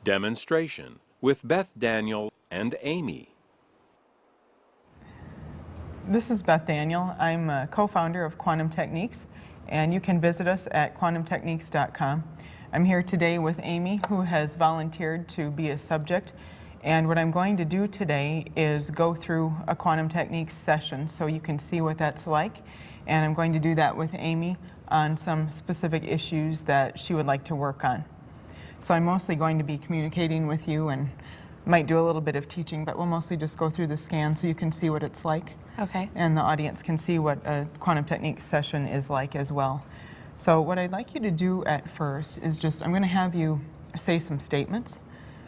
Demonstration with Beth Daniel and Amy. This is Beth Daniel. I'm a co-founder of Quantum Techniques, and you can visit us at quantumtechniques.com. I'm here today with Amy, who has volunteered to be a subject, and what I'm going to do today is go through a Quantum Techniques session so you can see what that's like, and I'm going to do that with Amy on some specific issues that she would like to work on. So I'm mostly going to be communicating with you and might do a little bit of teaching, but we'll mostly just go through the scan so you can see what it's like. Okay. And the audience can see what a Quantum Techniques session is like as well. So what I'd like you to do at first is just, I'm going to have you say some statements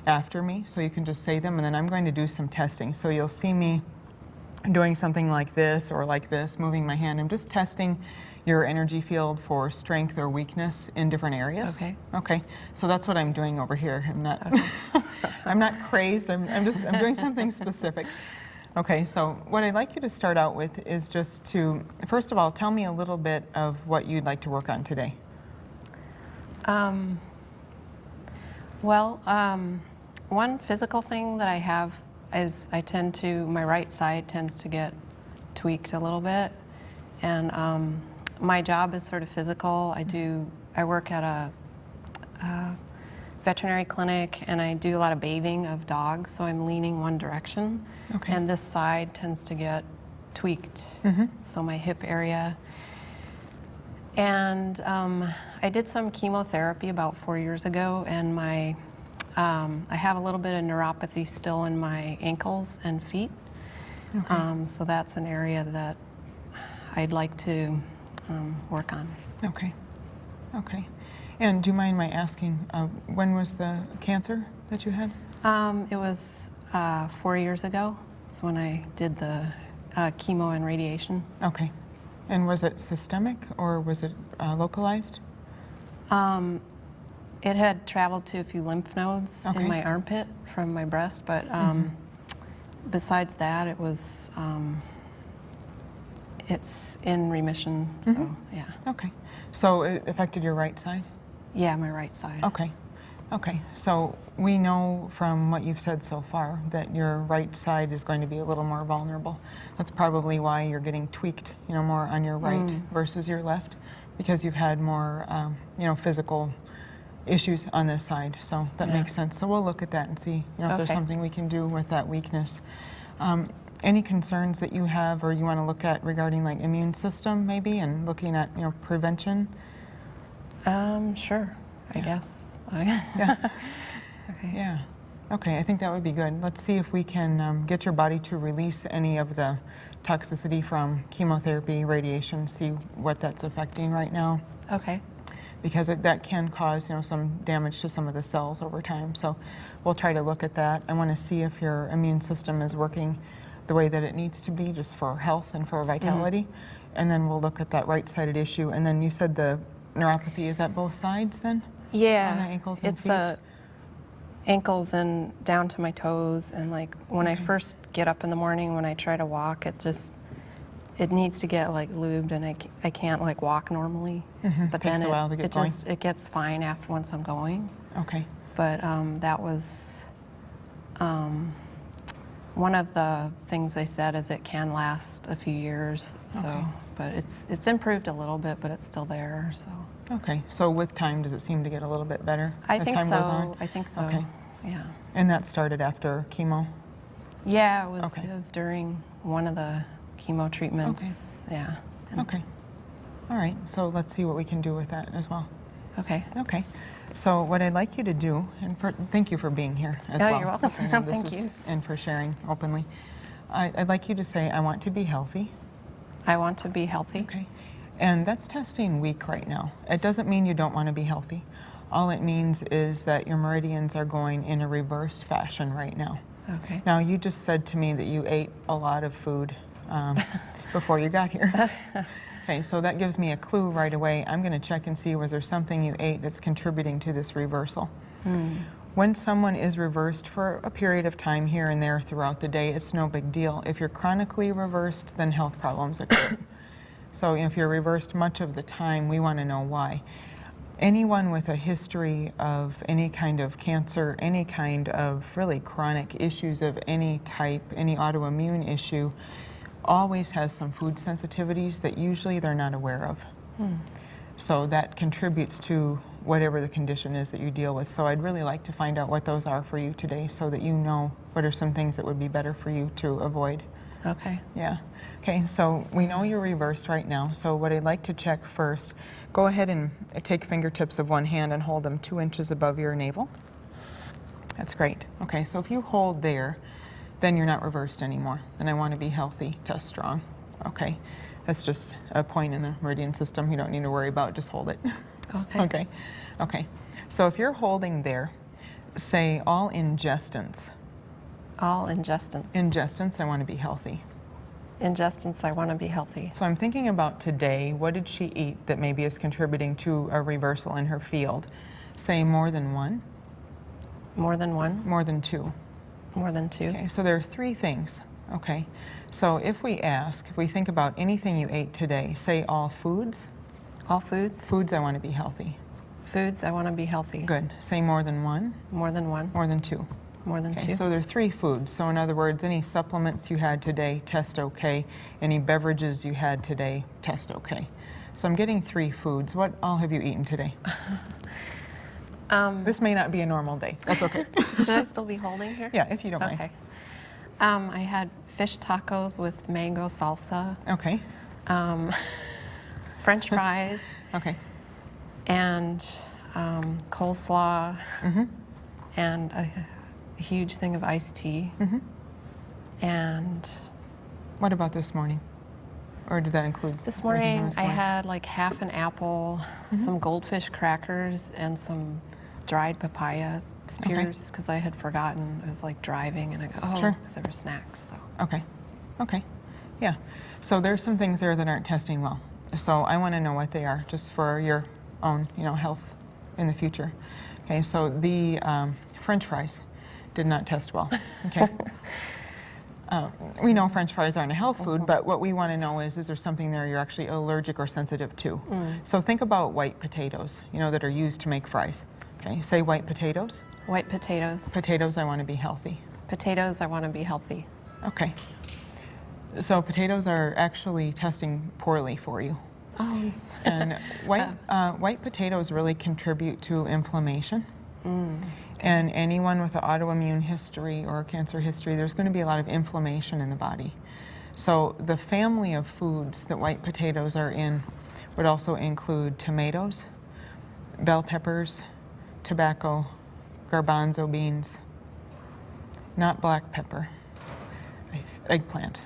after me, so you can just say them, and then I'm going to do some testing. So you'll see me doing something like this or like this, moving my hand. I'm just testing your energy field for strength or weakness in different areas. Okay. Okay. So that's what I'm doing over here. I'm not, okay. I'm not crazed. I'm doing something specific. Okay. So what I'd like you to start out with is just to, first of all, tell me a little bit of what you'd like to work on today. One physical thing that I have is my right side tends to get tweaked a little bit, and my job is sort of physical. I work at a veterinary clinic, and I do a lot of bathing of dogs, so I'm leaning one direction. Okay. And this side tends to get tweaked, so my hip area. And I did some chemotherapy about 4 years ago, and I have a little bit of neuropathy still in my ankles and feet. Okay. So that's an area that I'd like to work on. Okay. Okay. And do you mind my asking, when was the cancer that you had? It was 4 years ago. It's when I did the chemo and radiation. Okay. And was it systemic or was it localized? It had traveled to a few lymph nodes in my armpit from my breast, but besides that, it was, it's in remission, so yeah. Okay. So it affected your right side? Yeah, my right side. Okay. Okay. So we know from what you've said so far that your right side is going to be a little more vulnerable. That's probably why you're getting tweaked, more on your right versus your left, because you've had more, physical issues on this side. So that makes sense. So we'll look at that and see, if there's something we can do with that weakness. Any concerns that you have or you want to look at regarding like immune system maybe and looking at, prevention? Sure, I guess. Yeah. Okay. Yeah. Okay, I think that would be good. Let's see if we can get your body to release any of the toxicity from chemotherapy, radiation, see what that's affecting right now. Okay. Because that can cause, some damage to some of the cells over time. So we'll try to look at that. I want to see if your immune system is working the way that it needs to be, just for health and for vitality. And then we'll look at that right-sided issue. And then you said the neuropathy is at both sides then? Yeah. On the ankles and it's feet? Ankles and down to my toes, and like when I first get up in the morning, when I try to walk, it needs to get like lubed, and I can't like walk normally. But Takes then a while to get going. it gets fine after once I'm going. Okay. But that was one of the things they said is it can last a few years. So, but it's improved a little bit, but it's still there. So. Okay. So with time, does it seem to get a little bit better I as think time so. goes on? I think so. Okay. Yeah. And that started after chemo? Yeah, it was. Okay. It was during one of the chemo treatments. Okay. Yeah. Okay. All right. So let's see what we can do with that as well. Okay. Okay. So what I'd like you to do, and thank you for being here as well. You're welcome. I know Thank you. And for sharing openly. I'd like you to say, I want to be healthy. I want to be healthy. Okay. And that's testing weak right now. It doesn't mean you don't want to be healthy. All it means is that your meridians are going in a reversed fashion right now. Okay. Now, you just said to me that you ate a lot of food before you got here. Okay, so that gives me a clue right away. I'm going to check and see, was there something you ate that's contributing to this reversal? When someone is reversed for a period of time here and there throughout the day, it's no big deal. If you're chronically reversed, then health problems occur. So if you're reversed much of the time, we want to know why. anyone with a history of any kind of cancer, any kind of really chronic issues of any type, any autoimmune issue, always has some food sensitivities that usually they're not aware of. So that contributes to whatever the condition is that you deal with. So I'd really like to find out what those are for you today so that you know what are some things that would be better for you to avoid. Okay. Yeah. Okay, so we know you're reversed right now. So what I'd like to check first, go ahead and take fingertips of one hand and hold them 2 inches above your navel. That's great. Okay, so if you hold there, then you're not reversed anymore. And I want to be healthy, test strong. Okay, that's just a point in the meridian system you don't need to worry about, just hold it. Okay. Okay, okay. So if you're holding there, say all ingestants. All ingestants. Ingestants, I want to be healthy. Ingestants, I want to be healthy. So I'm thinking about today, what did she eat that maybe is contributing to a reversal in her field? Say more than one, More than one? more than two. More than two? Okay, so there are 3 things. Okay, so if we think about anything you ate today, say all foods. All foods? Foods, I want to be healthy. Foods, I want to be healthy. Good. Say more than one, More than one? more than 2. More than Okay, two? so there are 3 foods. So in other words, any supplements you had today, test okay. Any beverages you had today, test okay. So I'm getting 3 foods. What all have you eaten today? This may not be a normal day. That's okay. Should I still be holding here? Yeah, if you don't mind. Okay. I had fish tacos with mango salsa, Okay, French fries, okay. and coleslaw, Mm-hmm. and a huge thing of iced tea. Mm-hmm. And What about this morning? Or did that include? this everything morning this I had like half an apple, some goldfish crackers, and some dried papaya spears because I had forgotten. I was like driving and I go, oh, Sure. because there were snacks. So. Okay, okay, yeah. So there's some things there that aren't testing well. So I want to know what they are, just for your own, health in the future. Okay, so the French fries did not test well. Okay. We know French fries aren't a health food, but what we want to know is there something there you're actually allergic or sensitive to? So think about white potatoes, that are used to make fries. Okay, say white potatoes. White potatoes. Potatoes, I want to be healthy. Potatoes, I want to be healthy. Okay. So potatoes are actually testing poorly for you. Oh. And white potatoes really contribute to inflammation. And anyone with an autoimmune history or a cancer history, there's going to be a lot of inflammation in the body. So the family of foods that white potatoes are in would also include tomatoes, bell peppers, tobacco, garbanzo beans, not black pepper, eggplant.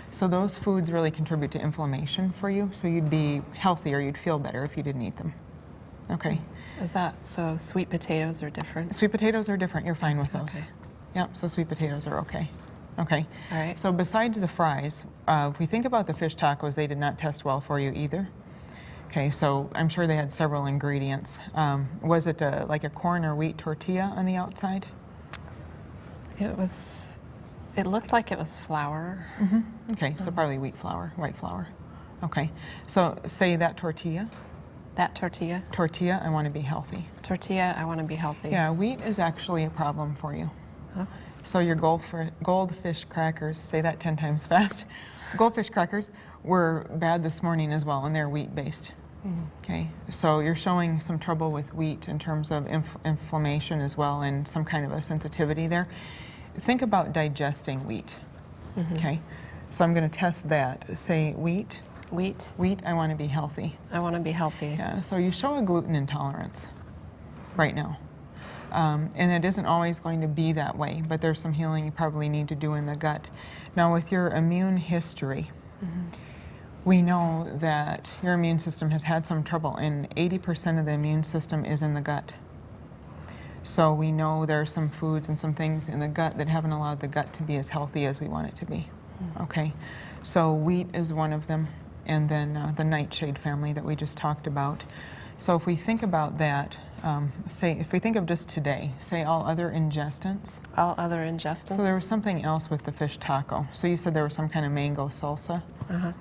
So those foods really contribute to inflammation for you, so you'd be healthier, you'd feel better if you didn't eat them. Okay. Is that so? Sweet potatoes are different? Sweet potatoes are different, you're fine with those. Okay. Yep, so sweet potatoes are okay. Okay. All right. So besides the fries, if we think about the fish tacos, they did not test well for you either. Okay, so I'm sure they had several ingredients. Was it like a corn or wheat tortilla on the outside? It looked like it was flour. Okay, so probably wheat flour, white flour. Okay, so say that tortilla. That tortilla. Tortilla, I want to be healthy. Tortilla, I want to be healthy. Yeah, wheat is actually a problem for you. Huh? So your goldfish crackers, say that 10 times fast. Goldfish crackers were bad this morning as well, and they're wheat-based. Okay, so you're showing some trouble with wheat in terms of inflammation as well, and some kind of a sensitivity there. Think about digesting wheat. Okay, so I'm going to test that. Say wheat. Wheat. Wheat, I want to be healthy. I want to be healthy. Yeah, so you show a gluten intolerance right now. And it isn't always going to be that way, but there's some healing you probably need to do in the gut. Now, with your immune history, we know that your immune system has had some trouble, and 80% of the immune system is in the gut. So we know there are some foods and some things in the gut that haven't allowed the gut to be as healthy as we want it to be. Okay, so wheat is one of them, and then the nightshade family that we just talked about. So if we think about that, if we think of just today, say all other ingestants. All other ingestants? So there was something else with the fish taco. So you said there was some kind of mango salsa. Uh-huh.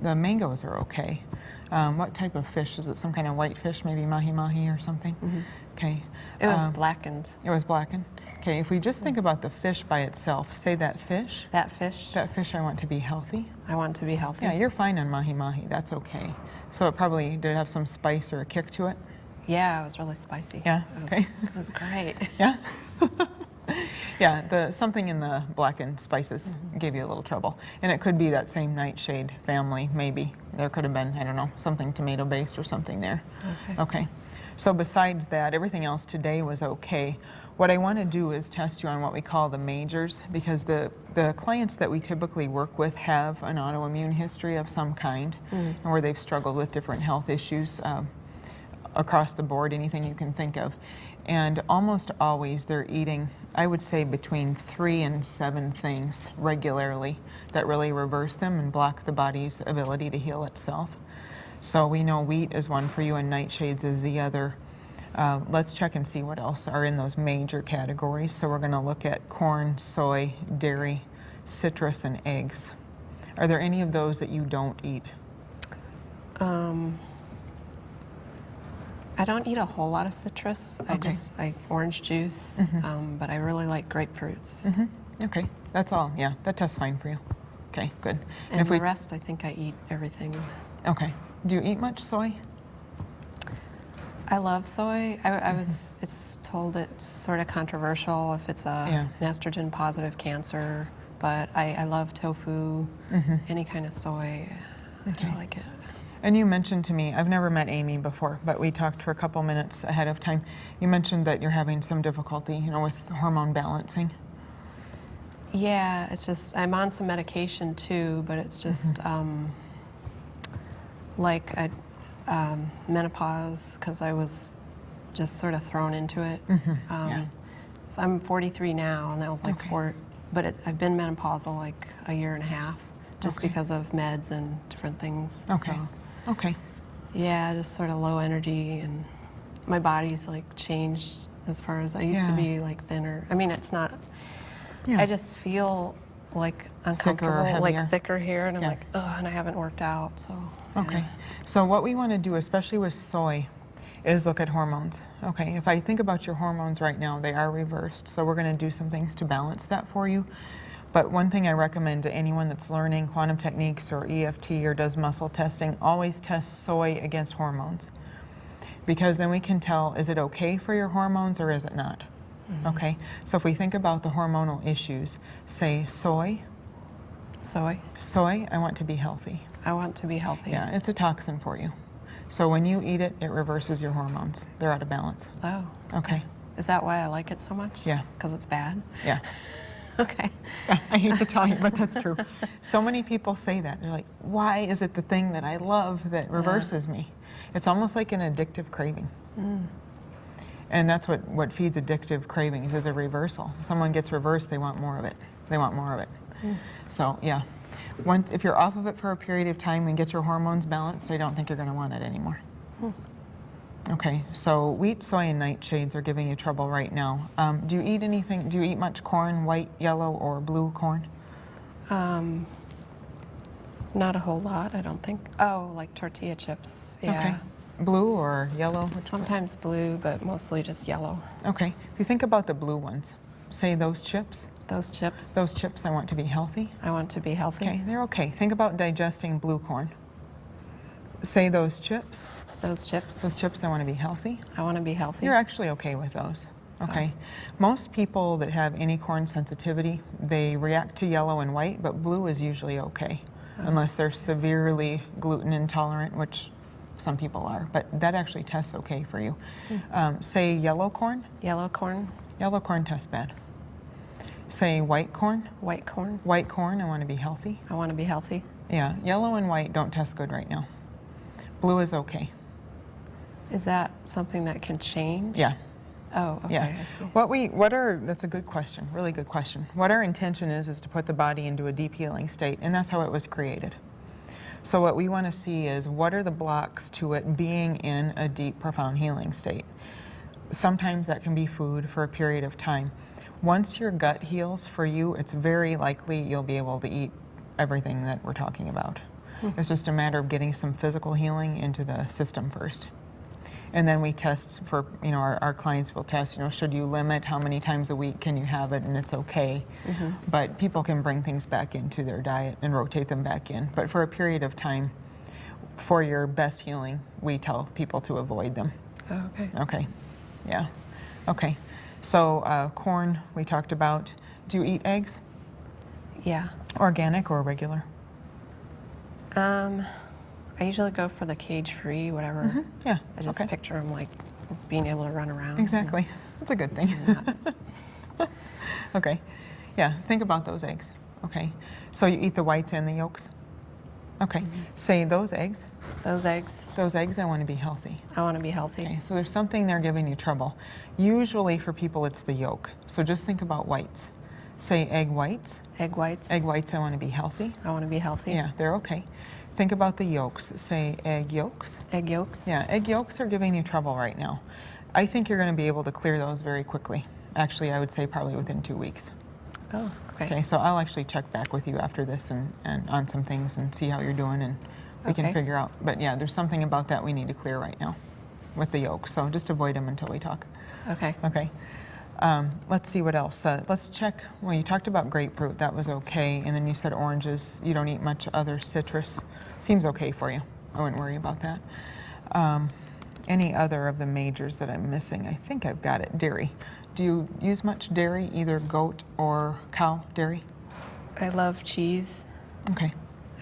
The mangoes are okay. What type of fish? Is it some kind of white fish, maybe mahi-mahi or something? Okay. It was blackened. It was blackened? Okay, if we just think about the fish by itself, say that fish. That fish? That fish I want to be healthy. I want to be healthy. Yeah, you're fine on mahi-mahi, that's okay. So it probably, did it have some spice or a kick to it? Yeah, it was really spicy. Yeah, okay. It was great. Yeah? Yeah, something in the blackened spices gave you a little trouble. And it could be that same nightshade family, maybe. There could have been, I don't know, something tomato-based or something there. Okay. So besides that, everything else today was okay. What I want to do is test you on what we call the majors, because the clients that we typically work with have an autoimmune history of some kind, and where they've struggled with different health issues across the board, anything you can think of. And almost always they're eating, I would say, between 3 and 7 things regularly that really reverse them and block the body's ability to heal itself. So we know wheat is one for you and nightshades is the other. Let's check and see what else are in those major categories. So we're going to look at corn, soy, dairy, citrus, and eggs. Are there any of those that you don't eat? I don't eat a whole lot of citrus. Okay. I orange juice, but I really like grapefruits. Okay, that's all. Yeah, that tests fine for you. Okay, good. And if the rest, I think I eat everything. Okay. Do you eat much soy? I love soy. It's told it's sort of controversial if it's an estrogen positive cancer, but I love tofu, any kind of soy. Okay. I like it. And you mentioned to me, I've never met Amy before, but we talked for a couple minutes ahead of time. You mentioned that you're having some difficulty, with hormone balancing. Yeah, it's just, I'm on some medication too, but it's just like menopause, because I was just sort of thrown into it. So I'm 43 now, and that was like I've been menopausal like a year and a half, just because of meds and different things. Okay. So, Okay. yeah, just sort of low energy, and my body's like changed as far as I used to be like thinner. I mean, it's not. Yeah. I just feel like uncomfortable, Thicker or like thicker here, and I'm Yeah. like, ugh, and I haven't worked out, so. Okay. So what we want to do, especially with soy, is look at hormones. Okay. If I think about your hormones right now, they are reversed. So we're going to do some things to balance that for you. But one thing I recommend to anyone that's learning quantum techniques or EFT or does muscle testing, always test soy against hormones. Because then we can tell, is it okay for your hormones or is it not? Okay, so if we think about the hormonal issues, say soy. Soy? Soy, I want to be healthy. I want to be healthy. Yeah, it's a toxin for you. So when you eat it, it reverses your hormones. They're out of balance. Oh. Okay. Is that why I like it so much? Yeah. Because it's bad? Yeah. Okay. I hate to tell you, but that's true. So many people say that. They're like, why is it the thing that I love that reverses me? It's almost like an addictive craving. And that's what feeds addictive cravings is a reversal. Someone gets reversed, they want more of it. They want more of it. So yeah, if you're off of it for a period of time and get your hormones balanced, I don't think you're going to want it anymore. Okay, so wheat, soy, and nightshades are giving you trouble right now. Do you eat anything? Do you eat much corn, white, yellow, or blue corn? Not a whole lot, I don't think. Oh, like tortilla chips. Yeah. Okay. Blue or yellow? Sometimes blue, but mostly just yellow. Okay. If you think about the blue ones, say those chips. Those chips. Those chips, I want to be healthy. I want to be healthy. Okay, they're okay. Think about digesting blue corn. Say those chips. Those chips. Those chips, I want to be healthy. I want to be healthy. You're actually okay with those. Okay. Most people that have any corn sensitivity, they react to yellow and white, but blue is usually okay, unless they're severely gluten intolerant, which some people are, but that actually tests okay for you. Say yellow corn. Yellow corn. Yellow corn tests bad. Say white corn. White corn. White corn, I want to be healthy. I want to be healthy. Yeah, yellow and white don't test good right now. Blue is okay. Is that something that can change? Yeah. Oh, okay, Yeah. I see. That's a good question, really good question. What our intention is to put the body into a deep healing state, and that's how it was created. So what we want to see is what are the blocks to it being in a deep, profound healing state. Sometimes that can be food for a period of time. Once your gut heals for you, it's very likely you'll be able to eat everything that we're talking about. It's just a matter of getting some physical healing into the system first. And then we test for, our clients will test, should you limit how many times a week can you have it, and it's okay. But people can bring things back into their diet and rotate them back in. But for a period of time, for your best healing, we tell people to avoid them. Oh, okay. Okay, yeah, okay. So corn, we talked about. Do you eat eggs? Yeah. Organic or regular? I usually go for the cage-free, whatever. Yeah, I just okay. picture them like being able to run around. Exactly. That's a good thing. Okay. Yeah, think about those eggs. Okay. So you eat the whites and the yolks? Okay. Say those eggs. Those eggs, Those eggs, I want to be healthy. I want to be healthy. Okay, so there's something there giving you trouble. Usually for people, it's the yolk. So just think about whites. Say egg whites. Egg whites, Egg whites, I want to be healthy. I want to be healthy. Yeah, they're okay. Think about the yolks. Say egg yolks. Egg yolks. Yeah, egg yolks are giving you trouble right now. I think you're going to be able to clear those very quickly. Actually, I would say probably within 2 weeks. Oh, okay. Okay, so I'll actually check back with you after this and on some things and see how you're doing, and we can Okay. figure out. But yeah, there's something about that we need to clear right now with the yolks. So just avoid them until we talk. Okay. Okay. Let's see what else. Let's check. Well, you talked about grapefruit. That was okay. And then you said oranges. You don't eat much other citrus. Seems okay for you. I wouldn't worry about that. Any other of the majors that I'm missing? I think I've got it. Dairy. Do you use much dairy, either goat or cow dairy? I love cheese. Okay.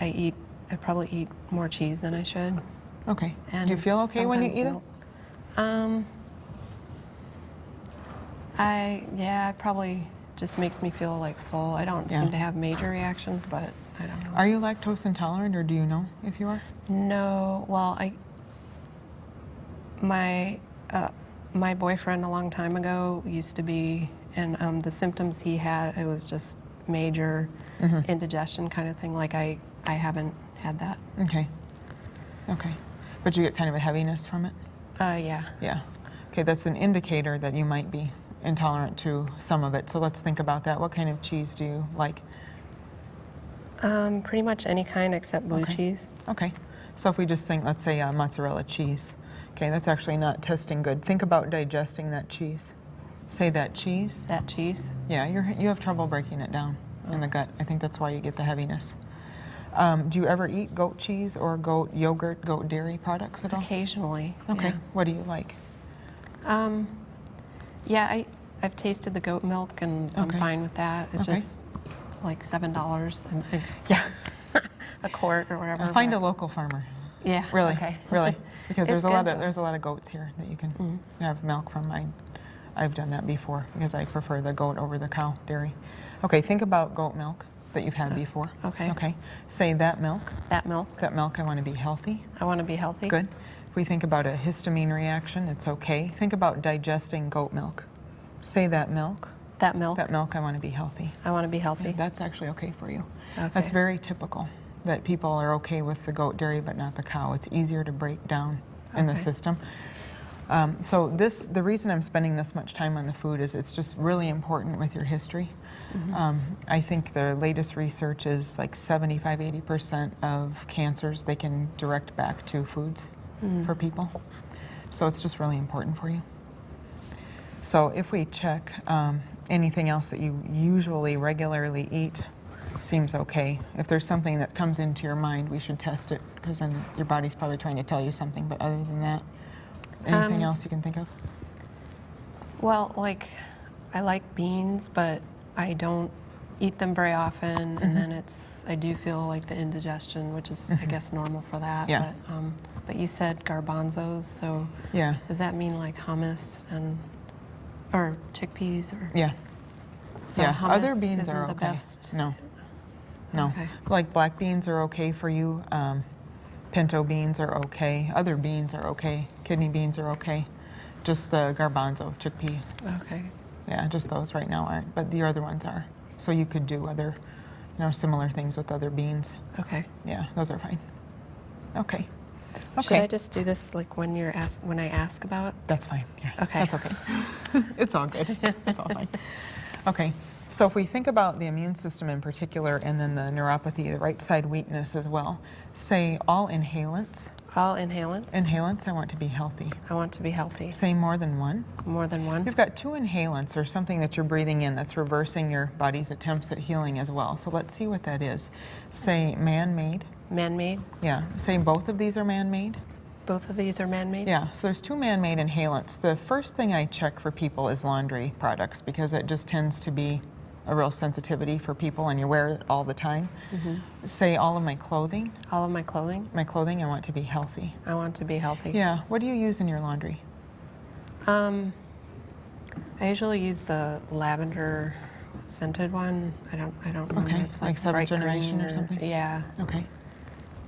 I probably eat more cheese than I should. Okay. And Do you feel okay when you sometimes eat it? milk. It probably just makes me feel like full. I don't Yeah. seem to have major reactions, but I don't know. Are you lactose intolerant, or do you know if you are? No, well, my boyfriend a long time ago used to be, and the symptoms he had, it was just major indigestion kind of thing. Like I haven't had that. Okay. Okay. But you get kind of a heaviness from it? Yeah. Yeah. Okay, that's an indicator that you might be intolerant to some of it. So let's think about that. What kind of cheese do you like? Pretty much any kind except blue Okay. cheese. Okay. So if we just think, let's say mozzarella cheese. Okay, that's actually not testing good. Think about digesting that cheese. Say that cheese. That cheese. Yeah, you have trouble breaking it down in the gut. I think that's why you get the heaviness. Do you ever eat goat cheese or goat yogurt, goat dairy products at all? Occasionally. Okay. What do you like? Yeah, I've tasted the goat milk and I'm Okay. fine with that. It's Okay. just like $7 Yeah. a quart or whatever. Find a but- local farmer. Yeah. Really, Okay. really, because It's there's good, though. there's a lot of goats here that you can have milk from. I've done that before because I prefer the goat over the cow dairy. Okay, think about goat milk that you've had before. okay. Okay. Say that milk. That milk. That milk, I want to be healthy. I want to be healthy. Good. If we think about a histamine reaction, it's okay. Think about digesting goat milk. Say that milk. That milk. That milk, I want to be healthy. I want to be healthy. That's actually okay for you. Okay. That's very typical that people are okay with the goat dairy but not the cow. It's easier to break down in the Okay. system. So the reason I'm spending this much time on the food is it's just really important with your history. I think the latest research is like 75–80% of cancers they can direct back to foods for people. So it's just really important for you. So if we check anything else that you usually regularly eat, seems okay. If there's something that comes into your mind, we should test it because then your body's probably trying to tell you something. But other than that, anything else you can think of? Well, like I like beans, but I don't eat them very often, and then I do feel like the indigestion, which is I guess normal for that. Yeah. But you said garbanzos, so Yeah. does that mean like hummus or chickpeas or? Yeah. So yeah. hummus Other beans isn't are the okay. best. No. No. Okay. Like black beans are okay for you. Pinto beans are okay. Other beans are okay. Kidney beans are okay. Just the garbanzo, chickpea. Okay. Yeah, just those right now aren't, but the other ones are. So you could do other, similar things with other beans. Okay. Yeah, those are fine. Okay. Should I Okay. just do this like when I ask about? That's fine. Yeah. Okay. That's okay. It's all good. It's all fine. Okay. So if we think about the immune system in particular and then the neuropathy, the right side weakness as well, say all inhalants. All inhalants. Inhalants, I want to be healthy. I want to be healthy. Say more than one. More than one. You've got 2 inhalants or something that you're breathing in that's reversing your body's attempts at healing as well. So let's see what that is. Say man-made. Man-made. Yeah. Say both of these are man-made. Both of these are man-made? Yeah, so there's 2 man-made inhalants. The first thing I check for people is laundry products because it just tends to be a real sensitivity for people and you wear it all the time. Say all of my clothing. All of my clothing? My clothing, I want to be healthy. I want to be healthy. Yeah, what do you use in your laundry? I usually use the lavender scented one. I don't remember. Okay, It's like 7th bright generation green or something? Yeah. Okay,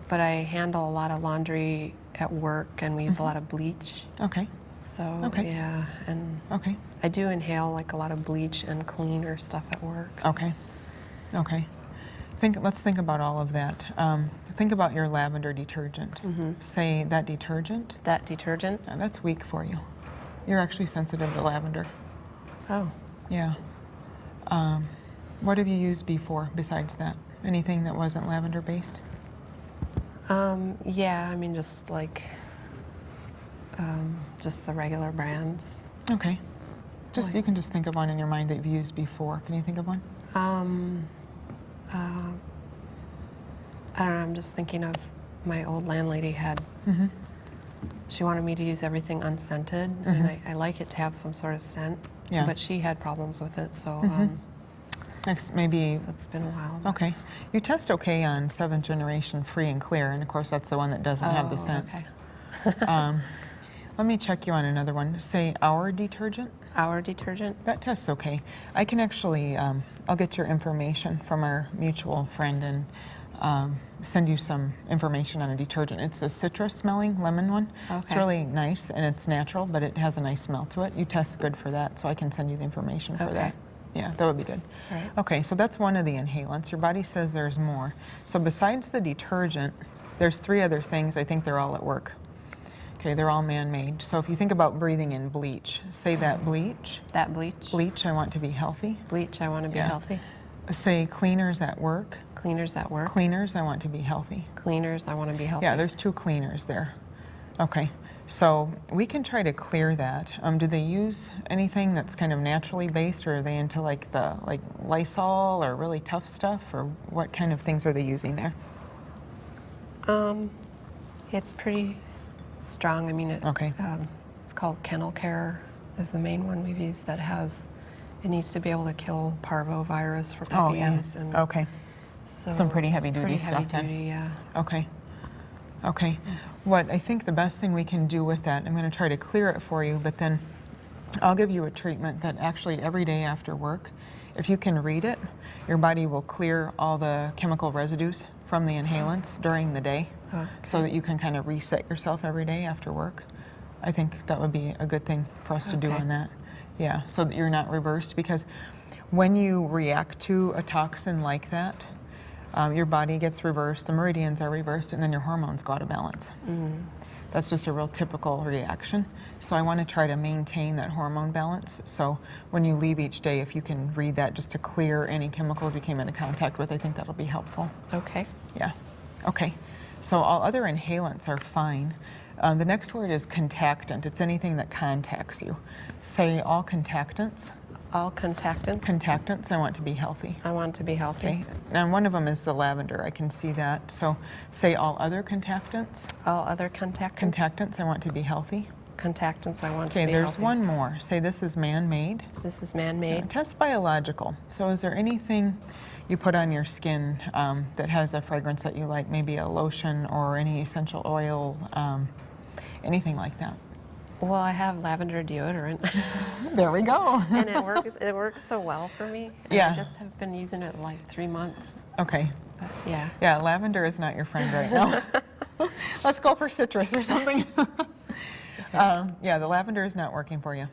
But I handle a lot of laundry at work and we use a lot of bleach. okay, So, Okay. yeah, and okay, I do inhale like a lot of bleach and cleaner stuff at work. So. okay, okay. Let's think about all of that. Think about your lavender detergent. Say that detergent, That detergent? that's weak for you. You're actually sensitive to lavender. Oh, Yeah. What have you used before besides that? Anything that wasn't lavender based? yeah, I mean just like, just the regular brands. Okay. You can just think of one in your mind that you've used before. Can you think of one? I don't know, I'm just thinking of my old landlady had, she wanted me to use everything unscented, and I like it to have some sort of scent, Yeah. but she had problems with it, so, Next, maybe. so it's been a while. but- Okay. You test okay on 7th generation free and clear, and of course that's the one that doesn't have the Oh, scent. Okay. Let me check you on another one. Say our detergent. Our detergent? That tests okay. I can actually, I'll get your information from our mutual friend and send you some information on a detergent. It's a citrus smelling lemon one. It's Okay. really nice and it's natural, but it has a nice smell to it. You test good for that, so I can send you the information for Okay. that. Yeah, that would be good. All right. Okay, so that's one of the inhalants. Your body says there's more. So besides the detergent, there's 3 other things. I think they're all at work. Okay, they're all man-made. So if you think about breathing in bleach, say that bleach. That bleach? Bleach, I want to be healthy. Bleach, I want to be Yeah. healthy. Say cleaners at work. Cleaners at work? Cleaners, I want to be healthy. Cleaners, I want to be healthy. Yeah, there's 2 cleaners there. Okay, so we can try to clear that. Do they use anything that's kind of naturally based, or are they into like Lysol or really tough stuff, or what kind of things are they using there? It's pretty strong. I mean, Okay. It's called Kennel Care is the main one we've used that has, it needs to be able to kill parvovirus for Oh, yeah. puppies. And Okay. so Some pretty it's heavy-duty pretty stuff then. heavy-duty, yeah. Okay. Okay. What I think the best thing we can do with that, I'm going to try to clear it for you, but then I'll give you a treatment that actually every day after work, if you can read it, your body will clear all the chemical residues from the inhalants during the day so that you can kind of reset yourself every day after work. I think that would be a good thing for us to do Okay. on that. Yeah, so that you're not reversed, because when you react to a toxin like that, your body gets reversed, the meridians are reversed, and then your hormones go out of balance. That's just a real typical reaction. So I want to try to maintain that hormone balance. So when you leave each day, if you can read that just to clear any chemicals you came into contact with, I think that'll be helpful. Okay. Yeah. Okay. So all other inhalants are fine. The next word is contactant. It's anything that contacts you. Say all contactants. All contactants? Contactants, I want to be healthy. I want to be healthy. Okay. And one of them is the lavender. I can see that. So say all other contactants. All other contactants? Contactants, I want to be healthy. Contactants, I want to Okay, be there's healthy. one more. Say this is man-made. This is man-made. Test biological. So is there anything you put on your skin that has a fragrance that you like, maybe a lotion or any essential oil, anything like that? Well, I have lavender deodorant. There we go. And it works so well for me. And Yeah. I just have been using it like 3 months. Okay. But yeah. Yeah, lavender is not your friend right now. Let's go for citrus or something. Yeah, the lavender is not working for you.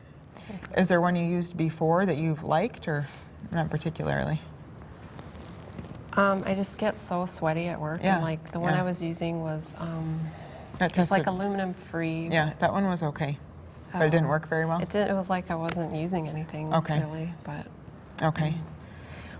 Is there one you used before that you've liked, or not particularly? I just get so sweaty at work. Yeah, And like the one yeah. I was using was, That it's like tested- aluminum free. Yeah, that one was okay, but it didn't work very well. It was like I wasn't using anything Okay. really, but Okay.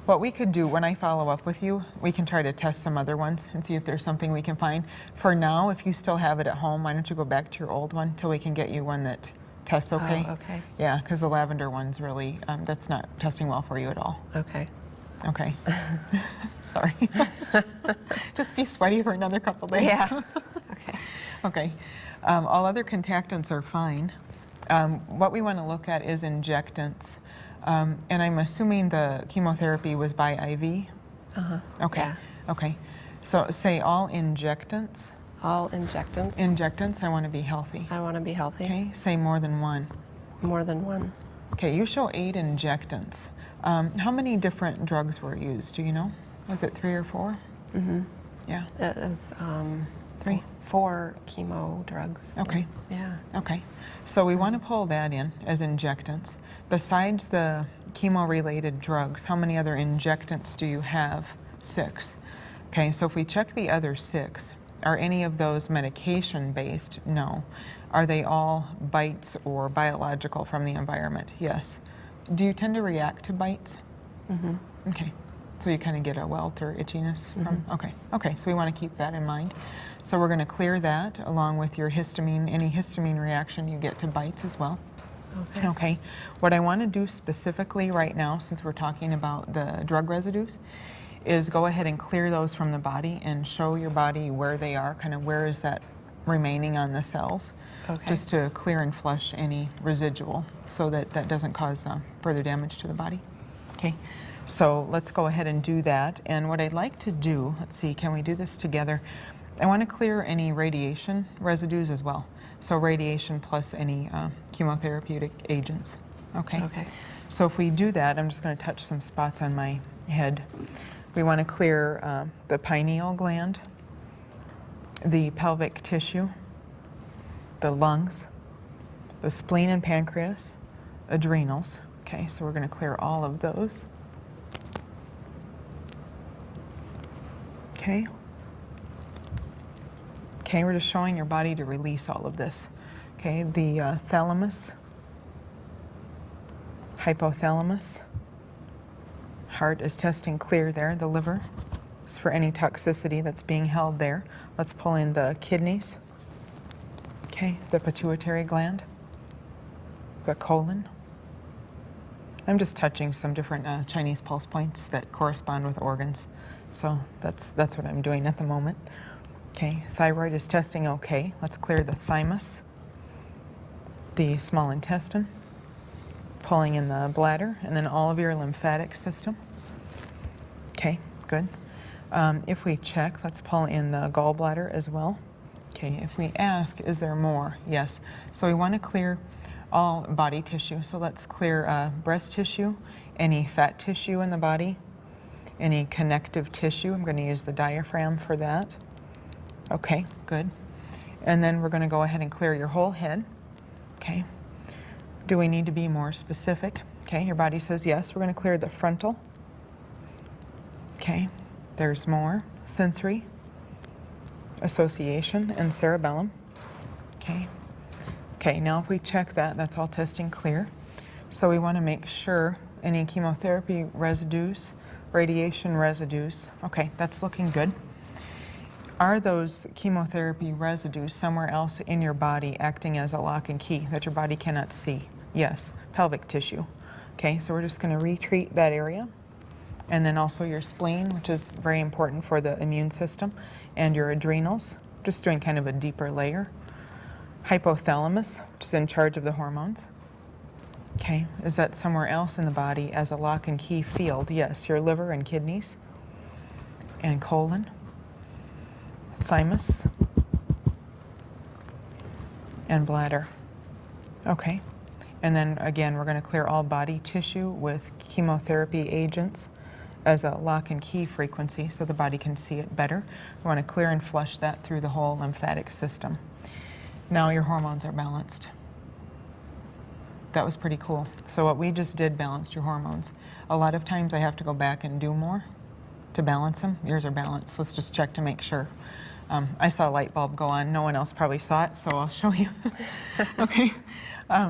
What we could do when I follow up with you, we can try to test some other ones and see if there's something we can find. For now, if you still have it at home, why don't you go back to your old one till we can get you one that tests okay? Oh, okay. Yeah, because the lavender one's really, that's not testing well for you at all. Okay. Okay. Sorry. Just be sweaty for another couple days. Yeah. Okay. Okay. All other contactants are fine. What we want to look at is injectants. And I'm assuming the chemotherapy was by IV? Uh-huh. Okay. Yeah. Okay. So say all injectants. All injectants. Injectants, I want to be healthy. I want to be healthy. Okay. Say more than one. More than one. Okay. You show 8 injectants. How many different drugs were used? Do you know? Was it 3 or 4? Mm-hmm. Yeah. It was 3. 4 chemo drugs. Okay. Yeah. Okay. So we want to pull that in as injectants. Besides the chemo-related drugs, how many other injectants do you have? 6. Okay, so if we check the other 6, are any of those medication-based? No. Are they all bites or biological from the environment? Yes. Do you tend to react to bites? Mm-hmm. Okay. So you kind of get a welt or itchiness from? Okay. Okay, so we want to keep that in mind. So we're going to clear that along with your histamine, any histamine reaction you get to bites as well. Okay. Okay. What I want to do specifically right now, since we're talking about the drug residues, is go ahead and clear those from the body and show your body where they are, kind of where is that remaining on the cells, Okay. just to clear and flush any residual so that that doesn't cause further damage to the body. Okay. So let's go ahead and do that. And what I'd like to do, let's see, can we do this together? I want to clear any radiation residues as well. So radiation plus any chemotherapeutic agents. Okay? Okay. So if we do that, I'm just going to touch some spots on my head. We want to clear the pineal gland, the pelvic tissue, the lungs, the spleen and pancreas, adrenals. Okay, so we're going to clear all of those. Okay. Okay, we're just showing your body to release all of this. Okay, the thalamus, hypothalamus, heart is testing clear there, the liver is for any toxicity that's being held there. Let's pull in the kidneys, okay, the pituitary gland, the colon. I'm just touching some different Chinese pulse points that correspond with organs. So that's what I'm doing at the moment. Okay, thyroid is testing okay. Let's clear the thymus, the small intestine, pulling in the bladder, and then all of your lymphatic system. Okay, good. If we check, let's pull in the gallbladder as well. Okay, if we ask, is there more? Yes. So we want to clear all body tissue. So let's clear breast tissue, any fat tissue in the body, any connective tissue. I'm going to use the diaphragm for that. Okay, good. And then we're going to go ahead and clear your whole head. Okay. Do we need to be more specific? Okay, your body says yes. We're going to clear the frontal. Okay, there's more. Sensory, association, and cerebellum. Okay. Okay, now if we check that, that's all testing clear. So we want to make sure any chemotherapy residues, radiation residues, okay, that's looking good. Are those chemotherapy residues somewhere else in your body acting as a lock and key that your body cannot see? Yes, pelvic tissue. Okay, so we're just going to retreat that area. And then also your spleen, which is very important for the immune system, and your adrenals, just doing kind of a deeper layer. Hypothalamus, which is in charge of the hormones. Okay, is that somewhere else in the body as a lock and key field? Yes, your liver and kidneys, and colon, thymus, and bladder. Okay, and then again, we're going to clear all body tissue with chemotherapy agents as a lock and key frequency so the body can see it better. We want to clear and flush that through the whole lymphatic system. Now your hormones are balanced. That was pretty cool. So what we just did balanced your hormones. A lot of times I have to go back and do more to balance them. Yours are balanced. Let's just check to make sure. I saw a light bulb go on. No one else probably saw it, so I'll show you. Okay.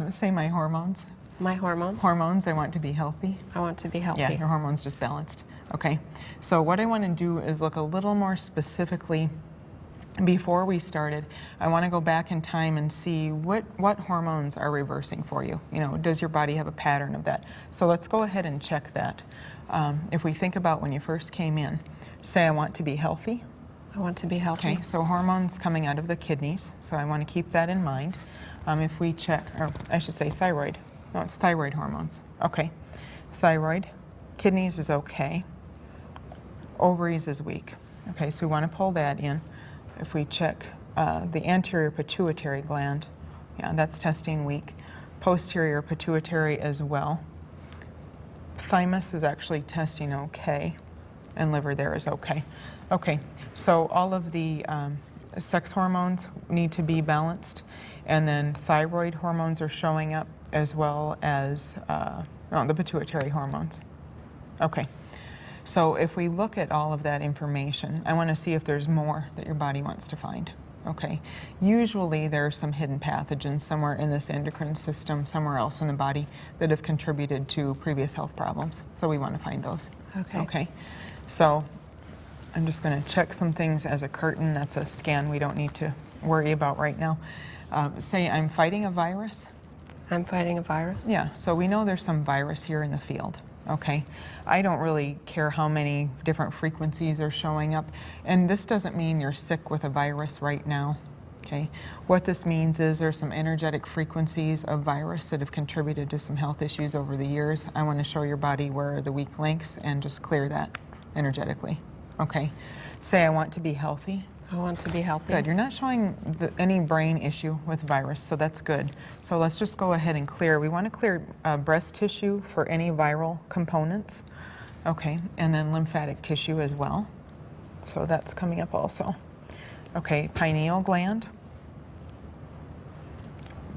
Say my hormones. My hormones. Hormones, I want to be healthy. I want to be healthy. Yeah, your hormones just balanced. Okay, so what I want to do is look a little more specifically. Before we started, I want to go back in time and see what hormones are reversing for you. You know, does your body have a pattern of that? So let's go ahead and check that. If we think about when you first came in, say I want to be healthy. I want to be healthy. Okay, so hormones coming out of the kidneys, so I want to keep that in mind. If we check, or I should say thyroid. No, it's thyroid hormones. Okay, thyroid, kidneys is okay. Ovaries is weak. Okay, so we want to pull that in. If we check the anterior pituitary gland, yeah, that's testing weak. Posterior pituitary as well. Thymus is actually testing okay, and liver there is okay. Okay, so all of the sex hormones need to be balanced, and then thyroid hormones are showing up as well as the pituitary hormones. Okay. So if we look at all of that information, I want to see if there's more that your body wants to find. Okay. Usually there are some hidden pathogens somewhere in this endocrine system, somewhere else in the body that have contributed to previous health problems. So we want to find those. Okay. Okay. So I'm just going to check some things as a curtain. That's a scan we don't need to worry about right now. Say I'm fighting a virus. I'm fighting a virus? Yeah. So we know there's some virus here in the field. Okay, I don't really care how many different frequencies are showing up, and this doesn't mean you're sick with a virus right now. Okay, what this means is there's some energetic frequencies of virus that have contributed to some health issues over the years. I want to show your body where are the weak links and just clear that energetically. Okay, say I want to be healthy. I want to be healthy. Good. You're not showing any brain issue with virus, so that's good. So let's just go ahead and clear. We want to clear breast tissue for any viral components. Okay, and then lymphatic tissue as well. So that's coming up also. Okay, pineal gland,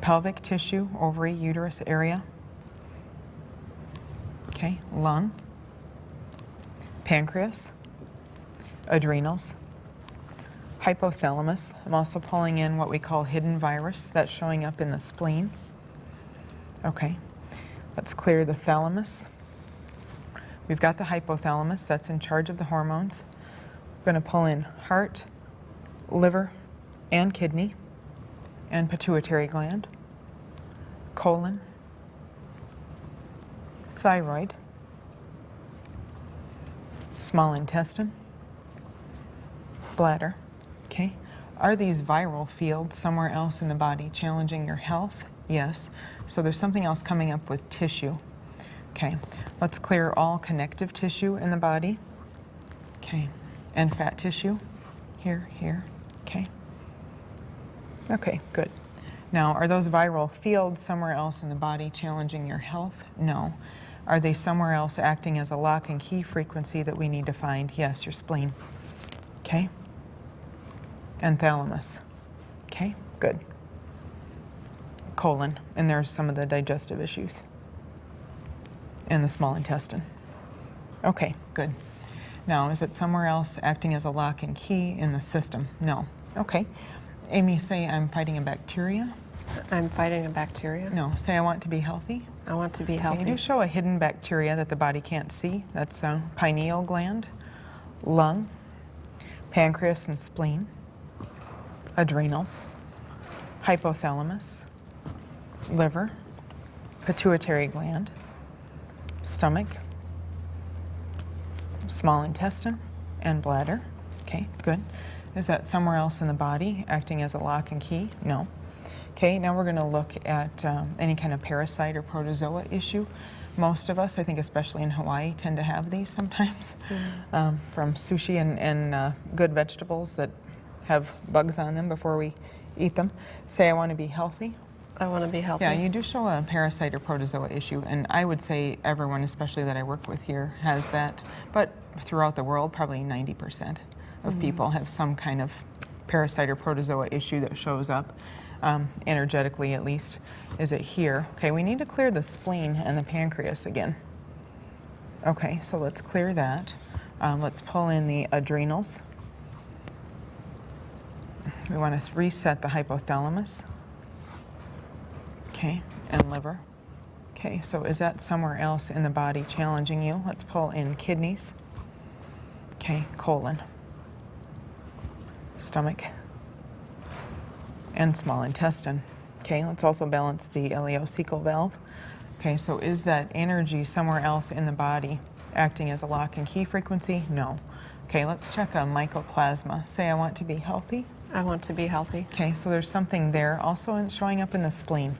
pelvic tissue, ovary, uterus area. Okay, lung, pancreas, adrenals, hypothalamus. I'm also pulling in what we call hidden virus that's showing up in the spleen. Okay, let's clear the thalamus. We've got the hypothalamus that's in charge of the hormones. We're going to pull in heart, liver, and kidney, and pituitary gland, colon, thyroid, small intestine, bladder. Okay, are these viral fields somewhere else in the body challenging your health? Yes. So there's something else coming up with tissue. Okay, let's clear all connective tissue in the body. Okay, and fat tissue. Here. Okay. Okay, good. Now, are those viral fields somewhere else in the body challenging your health? No. Are they somewhere else acting as a lock and key frequency that we need to find? Yes, your spleen. Okay. And thalamus. Okay, good. Colon, and there's some of the digestive issues. And the small intestine. Okay, good. Now, is it somewhere else acting as a lock and key in the system? No. Okay. Amy, say I'm fighting a bacteria. I'm fighting a bacteria. No, say I want to be healthy. I want to be healthy. Can you show a hidden bacteria that the body can't see? That's pineal gland, lung, pancreas and spleen, adrenals, hypothalamus, liver, pituitary gland, stomach, small intestine, and bladder. Okay, good. Is that somewhere else in the body acting as a lock and key? No. Okay, now we're going to look at any kind of parasite or protozoa issue. Most of us, I think especially in Hawaii, tend to have these sometimes from sushi and good vegetables that have bugs on them before we eat them. Say I want to be healthy. I want to be healthy. Yeah, you do show a parasite or protozoa issue, and I would say everyone, especially that I work with here, has that. But throughout the world, probably 90% of people have some kind of parasite or protozoa issue that shows up, energetically at least. Is it here? Okay, we need to clear the spleen and the pancreas again. Okay, so let's clear that. Let's pull in the adrenals. We want to reset the hypothalamus. Okay, and liver. Okay, so is that somewhere else in the body challenging you? Let's pull in kidneys. Okay, colon, stomach, and small intestine. Okay, let's also balance the ileocecal valve. Okay, so is that energy somewhere else in the body acting as a lock and key frequency? No. Okay, let's check a mycoplasma. Say I want to be healthy. I want to be healthy. Okay, so there's something there also showing up in the spleen.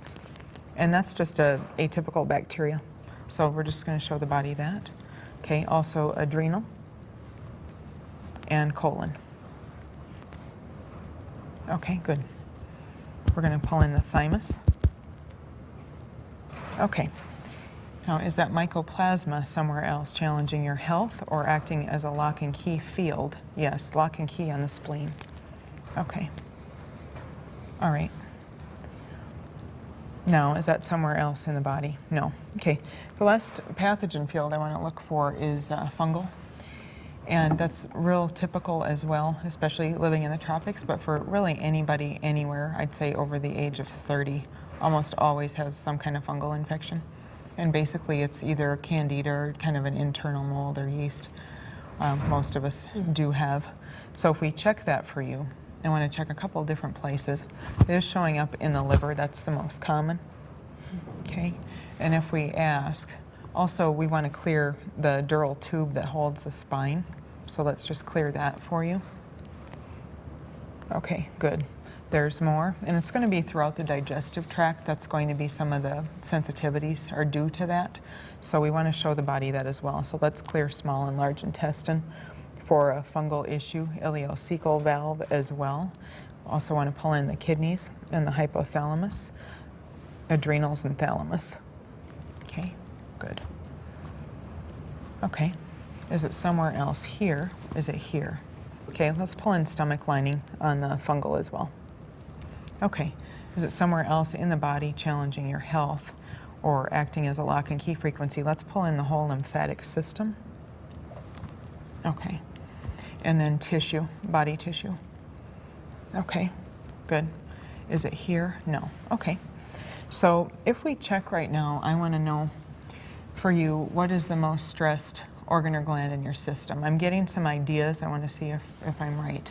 And that's just a atypical bacteria. So we're just going to show the body that. Okay, also adrenal and colon. Okay, good. We're going to pull in the thymus. Okay. Now, is that mycoplasma somewhere else challenging your health or acting as a lock and key field? Yes, lock and key on the spleen. Okay. All right. Now, is that somewhere else in the body? No. Okay. The last pathogen field I want to look for is fungal. And that's real typical as well, especially living in the tropics, but for really anybody anywhere, I'd say over the age of 30, almost always has some kind of fungal infection. And basically it's either candida or kind of an internal mold or yeast. Most of us do have. So if we check that for you, I want to check a couple different places. It is showing up in the liver, that's the most common. Okay, and if we ask, also we want to clear the dural tube that holds the spine. So let's just clear that for you. Okay, good. There's more, and it's going to be throughout the digestive tract. That's going to be some of the sensitivities are due to that. So we want to show the body that as well. So let's clear small and large intestine for a fungal issue, ileocecal valve as well. Also want to pull in the kidneys and the hypothalamus, adrenals and thalamus. Okay, good. Okay, is it somewhere else here? Is it here? Okay, let's pull in stomach lining on the fungal as well. Okay, is it somewhere else in the body challenging your health or acting as a lock and key frequency? Let's pull in the whole lymphatic system. Okay, and then tissue, body tissue. Okay, good. Is it here? No. Okay, so if we check right now, I want to know for you, what is the most stressed organ or gland in your system? I'm getting some ideas. I want to see if I'm right.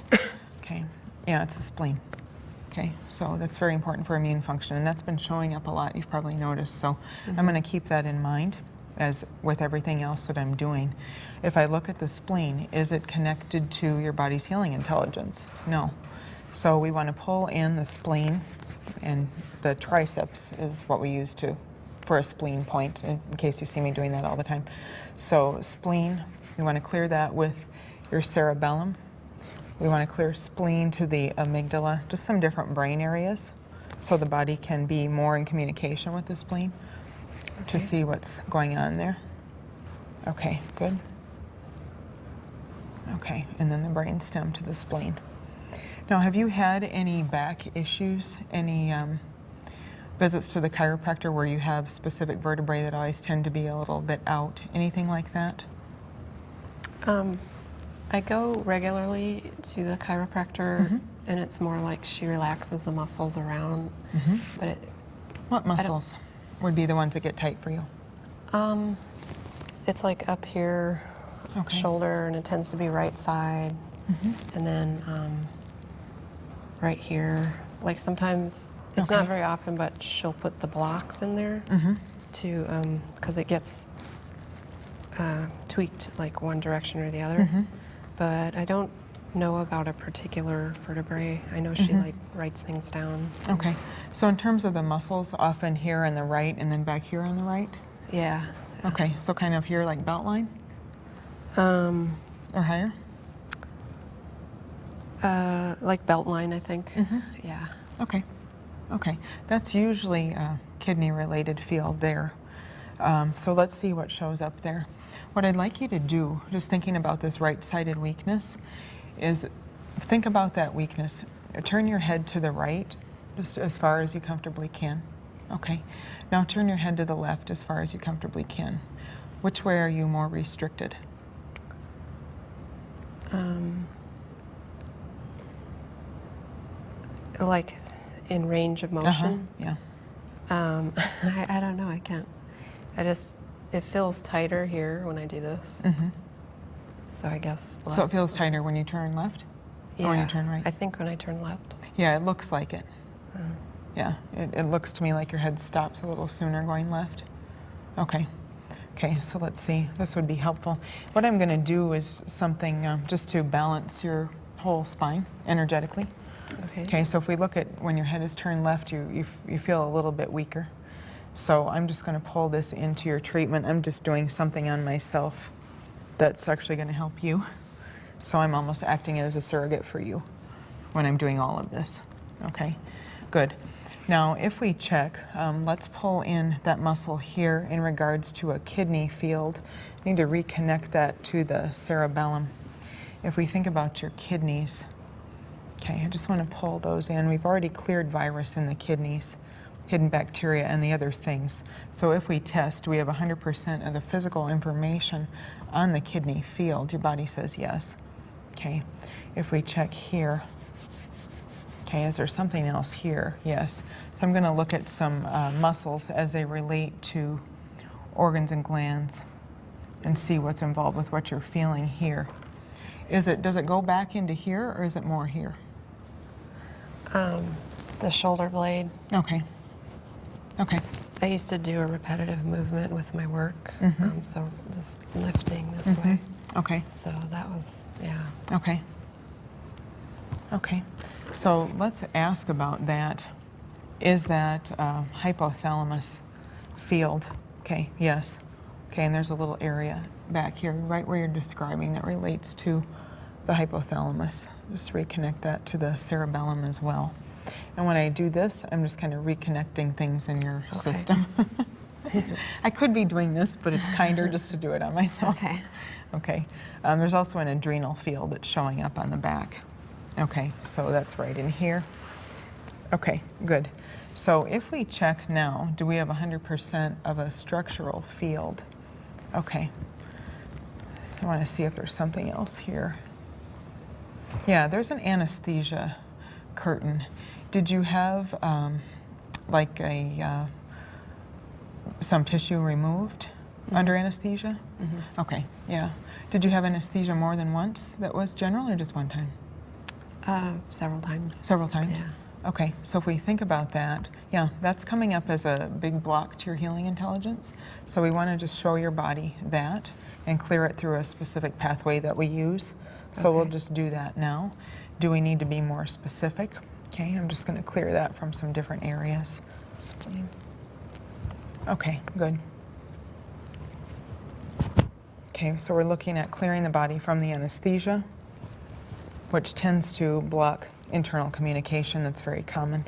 Okay, yeah, it's the spleen. Okay, so that's very important for immune function, and that's been showing up a lot, you've probably noticed. So I'm going to keep that in mind as with everything else that I'm doing. If I look at the spleen, is it connected to your body's healing intelligence? No. So we want to pull in the spleen, and the triceps is what we use for a spleen point, in case you see me doing that all the time. So spleen, you want to clear that with your cerebellum. We want to clear spleen to the amygdala, just some different brain areas, so the body can be more in communication with the spleen to see what's going on there. Okay, good. Okay, and then the brain stem to the spleen. Now, have you had any back issues, any visits to the chiropractor where you have specific vertebrae that always tend to be a little bit out, anything like that? I go regularly to the chiropractor, and it's more like she relaxes the muscles around. But what muscles would be the ones that get tight for you? it's like up here, shoulder, and it tends to be right side, and then right here. Like sometimes it's not very often, but she'll put the blocks in there to because it gets tweaked like one direction or the other. But I don't know about a particular vertebrae. I know she like writes things down. Okay. So in terms of the muscles, often here on the right and then back here on the right? Yeah. Okay. So kind of here like belt line? Or higher? Like belt line, I think. Yeah. Okay. Okay. That's usually a kidney-related field there. So let's see what shows up there. What I'd like you to do, just thinking about this right-sided weakness, is think about that weakness. Turn your head to the right, just as far as you comfortably can. Okay. Now turn your head to the left as far as you comfortably can. Which way are you more restricted? Like in range of motion. Yeah. I don't know. I can't. it feels tighter here when I do this. So I guess less. So it feels tighter when you turn left? Or when you turn right? I think when I turn left. Yeah, it looks like it. Yeah, it looks to me like your head stops a little sooner going left. Okay. Okay, so let's see. This would be helpful. What I'm going to do is something just to balance your whole spine energetically. Okay. Okay, so if we look at when your head is turned left, you feel a little bit weaker. So I'm just going to pull this into your treatment. I'm just doing something on myself that's actually going to help you. So I'm almost acting as a surrogate for you when I'm doing all of this. Okay, good. Now, if we check, let's pull in that muscle here in regards to a kidney field. You need to reconnect that to the cerebellum. If we think about your kidneys, okay, I just want to pull those in. We've already cleared virus in the kidneys, hidden bacteria, and the other things. So if we test, we have 100% of the physical information on the kidney field. Your body says yes. Okay, if we check here, okay, is there something else here? Yes. So I'm going to look at some muscles as they relate to organs and glands and see what's involved with what you're feeling here. Does it go back into here or is it more here? The shoulder blade. Okay. Okay. I used to do a repetitive movement with my work, so just lifting this way. Okay. So that was, yeah. Okay. Okay. So let's ask about that. Is that hypothalamus field? Okay, yes. Okay, and there's a little area back here, right where you're describing, that relates to the hypothalamus. Just reconnect that to the cerebellum as well. And when I do this, I'm just kind of reconnecting things in your system. I could be doing this, but it's kinder just to do it on myself. Okay. Okay. There's also an adrenal field that's showing up on the back. Okay, so that's right in here. Okay, good. So if we check now, do we have 100% of a structural field? Okay. I want to see if there's something else here. Yeah, there's an anesthesia curtain. Did you have like some tissue removed under anesthesia? Okay, yeah. Did you have anesthesia more than once that was general or just one time? Several times. Several times? Yeah. Okay, so if we think about that, yeah, that's coming up as a big block to your healing intelligence. So we want to just show your body that and clear it through a specific pathway that we use. So we'll just do that now. Do we need to be more specific? Okay, I'm just going to clear that from some different areas. Spleen. Okay, good. Okay, so we're looking at clearing the body from the anesthesia, which tends to block internal communication. That's very common.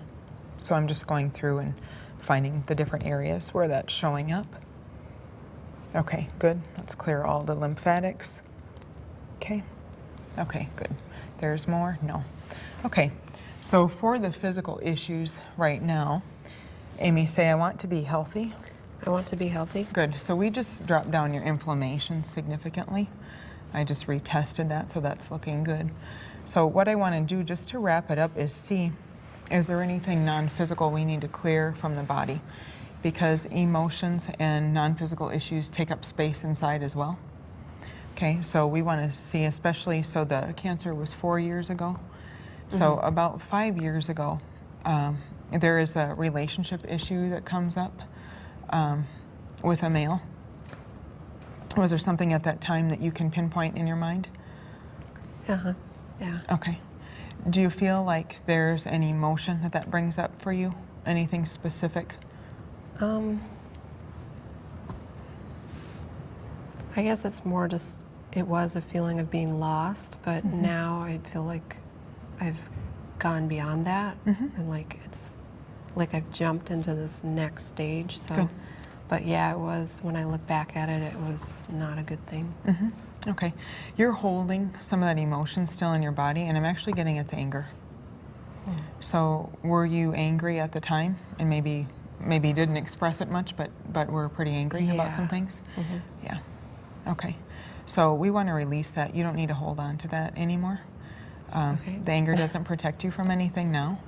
So I'm just going through and finding the different areas where that's showing up. Okay, good. Let's clear all the lymphatics. Okay. Okay, good. There's more? No. Okay, so for the physical issues right now, Amy, say I want to be healthy. I want to be healthy. Good. So we just dropped down your inflammation significantly. I just retested that, so that's looking good. So what I want to do, just to wrap it up, is see, is there anything non-physical we need to clear from the body? Because emotions and non-physical issues take up space inside as well. Okay, so we want to see, especially, so the cancer was 4 years ago. So about 5 years ago, there is a relationship issue that comes up with a male. Was there something at that time that you can pinpoint in your mind? Yeah. Okay. Do you feel like there's any emotion that brings up for you? Anything specific? I guess it's more just, it was a feeling of being lost, but now I feel like I've gone beyond that, and like it's like I've jumped into this next stage. So, Good. But yeah, it was, when I look back at it, it was not a good thing. Okay. You're holding some of that emotion still in your body, and I'm actually getting it's anger. So were you angry at the time, and maybe didn't express it much, but were pretty angry about some things? Yeah. Okay. So we want to release that. You don't need to hold on to that anymore. The anger doesn't protect you from anything now.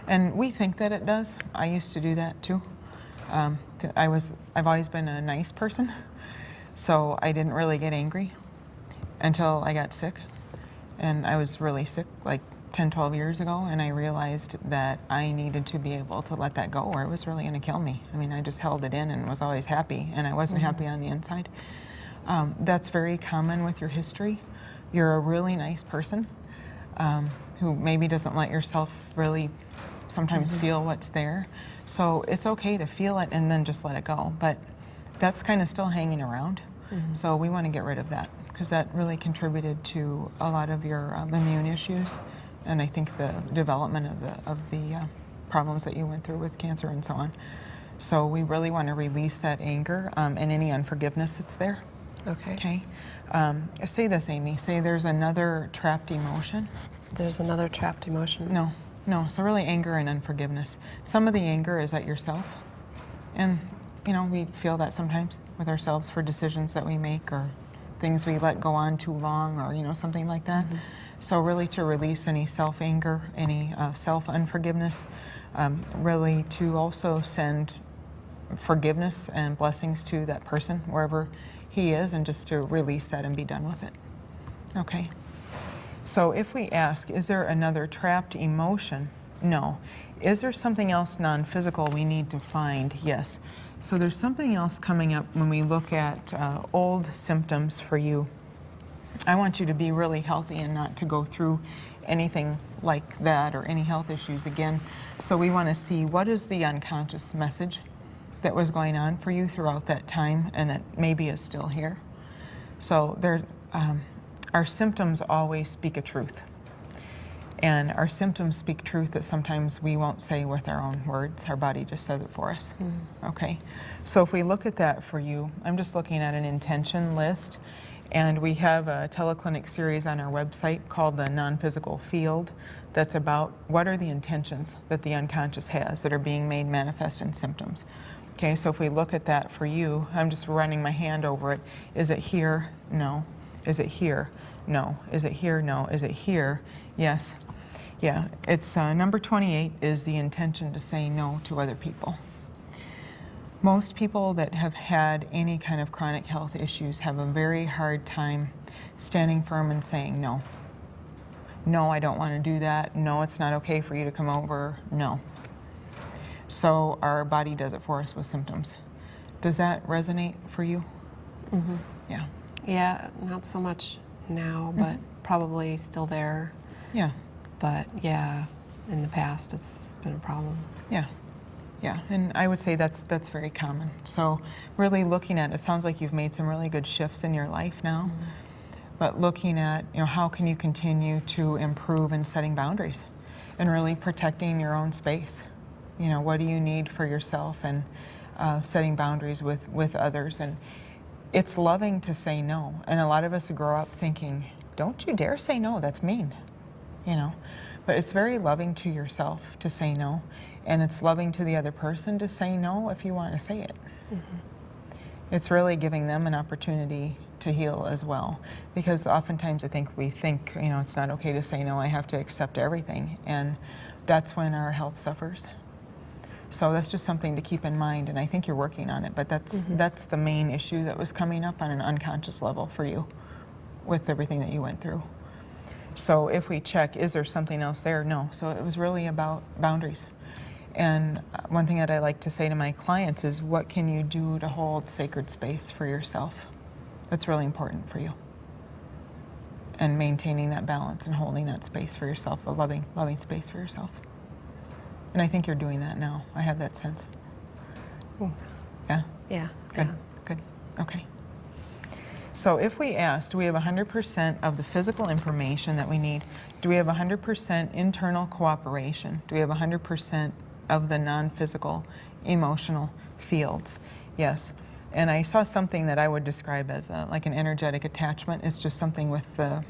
And we think that it does. I used to do that too. I've always been a nice person, so I didn't really get angry until I got sick. And I was really sick like 10, 12 years ago, and I realized that I needed to be able to let that go, or it was really going to kill me. I mean, I just held it in and was always happy, and I wasn't happy on the inside. That's very common with your history. You're a really nice person who maybe doesn't let yourself really sometimes feel what's there. So it's okay to feel it and then just let it go. But that's kind of still hanging around. So we want to get rid of that, because that really contributed to a lot of your immune issues, and I think the development of the problems that you went through with cancer and so on. So we really want to release that anger and any unforgiveness that's there. Okay. Okay. Say this, Amy. Say there's another trapped emotion. There's another trapped emotion. No. So really anger and unforgiveness. Some of the anger is at yourself. And, we feel that sometimes with ourselves for decisions that we make or things we let go on too long or, something like that. So really to release any self-anger, any self-unforgiveness, really to also send forgiveness and blessings to that person wherever he is, and just to release that and be done with it. Okay. So if we ask, is there another trapped emotion? No. Is there something else non-physical we need to find? Yes. So there's something else coming up when we look at old symptoms for you. I want you to be really healthy and not to go through anything like that or any health issues again. So we want to see what is the unconscious message that was going on for you throughout that time and that maybe is still here. So our symptoms always speak a truth. And our symptoms speak truth that sometimes we won't say with our own words. Our body just says it for us. Okay. So if we look at that for you, I'm just looking at an intention list. And we have a teleclinic series on our website called the Non-Physical Field that's about what are the intentions that the unconscious has that are being made manifest in symptoms. Okay, so if we look at that for you, I'm just running my hand over it. Is it here? No. Is it here? No. Is it here? No. Is it here? Yes. Yeah, it's number 28 is the intention to say no to other people. Most people that have had any kind of chronic health issues have a very hard time standing firm and saying no. No, I don't want to do that. No, it's not okay for you to come over. No. So our body does it for us with symptoms. Does that resonate for you? Yeah. Yeah, not so much now, but probably still there. Yeah. But yeah, in the past it's been a problem. Yeah. Yeah, and I would say that's very common. So really looking at it, sounds like you've made some really good shifts in your life now. But looking at, how can you continue to improve in setting boundaries and really protecting your own space? What do you need for yourself, and setting boundaries with others. And it's loving to say no. And a lot of us grow up thinking, don't you dare say no, that's mean. But it's very loving to yourself to say no. And it's loving to the other person to say no if you want to say it. It's really giving them an opportunity to heal as well. Because oftentimes we think, it's not okay to say no, I have to accept everything. And that's when our health suffers. So that's just something to keep in mind, and I think you're working on it, but that's the main issue that was coming up on an unconscious level for you with everything that you went through. So if we check, is there something else there? No. So it was really about boundaries. And one thing that I like to say to my clients is, what can you do to hold sacred space for yourself? That's really important for you. And maintaining that balance and holding that space for yourself, a loving space for yourself. And I think you're doing that now. I have that sense. Yeah? Yeah. Good. Good. Okay. So if we ask, do we have 100% of the physical information that we need? Do we have 100% internal cooperation? Do we have 100% of the non-physical emotional fields? Yes. And I saw something that I would describe as like an energetic attachment. It's just something with the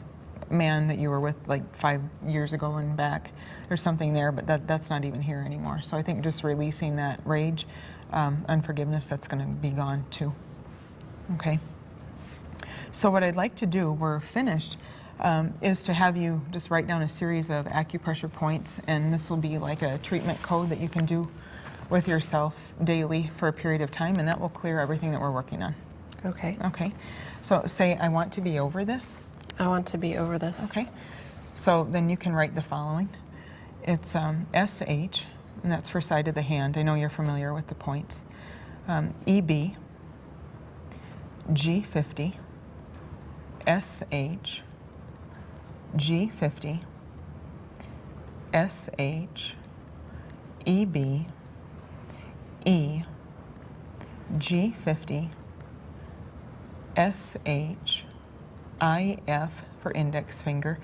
man that you were with like 5 years ago and back. There's something there, but that's not even here anymore. So I think just releasing that rage, unforgiveness, that's going to be gone too. Okay. So what I'd like to do, we're finished, is to have you just write down a series of acupressure points, and this will be like a treatment code that you can do with yourself daily for a period of time, and that will clear everything that we're working on. Okay. Okay, so say, I want to be over this. I want to be over this. Okay, so then you can write the following. It's SH, and that's for side of the hand. I know you're familiar with the points. EB, G50, SH, G50, SH, EB, E, G50, SH, IF for index finger,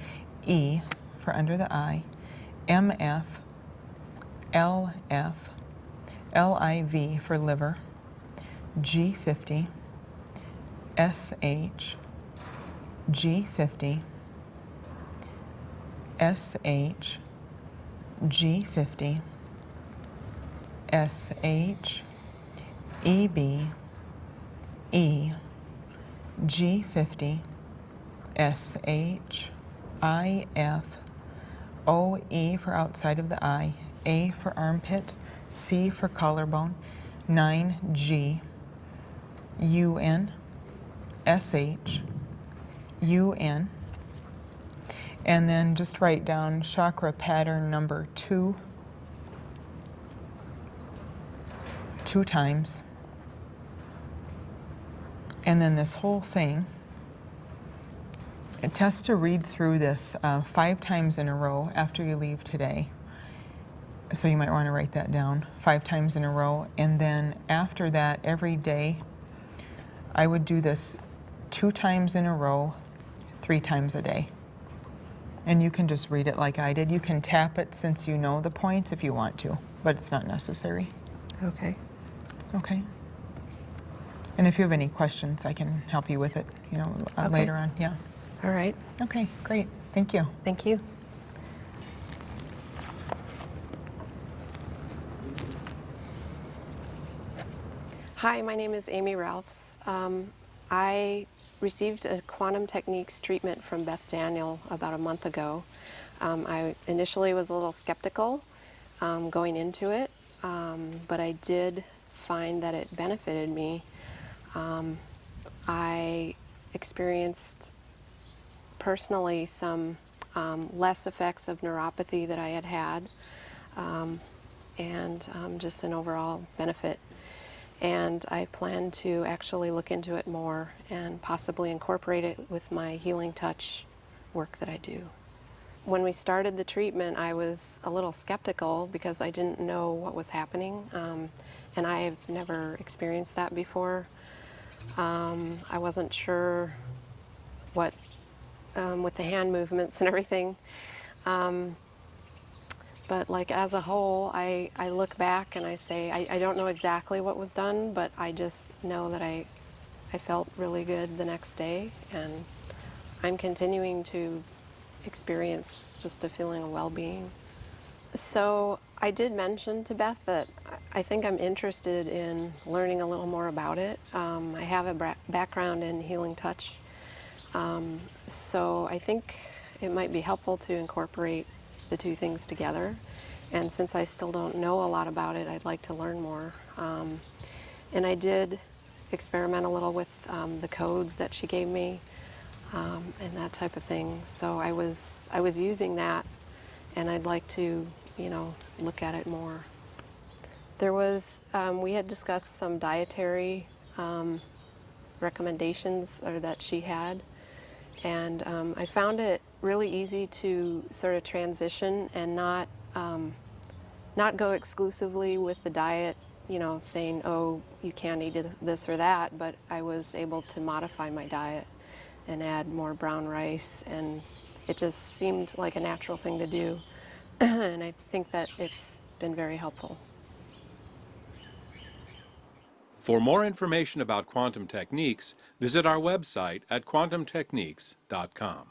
E for under the eye, MF, LF, LIV for liver, G50, SH, G50, SH, G50, SH, EB, E, G50, SH, IF, OE for outside of the eye, A for armpit, C for collarbone, 9G, UN, SH, UN, and then just write down chakra pattern number 2 times. And then this whole thing, test to read through this 5 times in a row after you leave today. So you might want to write that down 5 times in a row. And then after that, every day, I would do this 2 times in a row, 3 times a day. And you can just read it like I did. You can tap it since you know the points if you want to, but it's not necessary. Okay. Okay. And if you have any questions, I can help you with it, Okay. later on. Yeah. All right. Okay, great. Thank you. Thank you. Hi, my name is Amy Ralphs. I received a quantum techniques treatment from Beth Daniel about a month ago. I initially was a little skeptical going into it, but I did find that it benefited me. I experienced personally some less effects of neuropathy that I had had, and just an overall benefit. And I plan to actually look into it more and possibly incorporate it with my healing touch work that I do. When we started the treatment, I was a little skeptical because I didn't know what was happening, and I have never experienced that before. I wasn't sure what, with the hand movements and everything. But like as a whole, I look back and I say, I don't know exactly what was done, but I just know that I felt really good the next day, and I'm continuing to experience just a feeling of well-being. So I did mention to Beth that I think I'm interested in learning a little more about it. I have a background in healing touch, so I think it might be helpful to incorporate the 2 things together. And since I still don't know a lot about it, I'd like to learn more. And I did experiment a little with the codes that she gave me, and that type of thing. So I was using that, and I'd like to, look at it more. There was, we had discussed some dietary recommendations that she had, and I found it really easy to sort of transition and not go exclusively with the diet, saying, oh, you can't eat this or that, but I was able to modify my diet and add more brown rice, and it just seemed like a natural thing to do. And I think that it's been very helpful. For more information about quantum techniques, visit our website at quantumtechniques.com.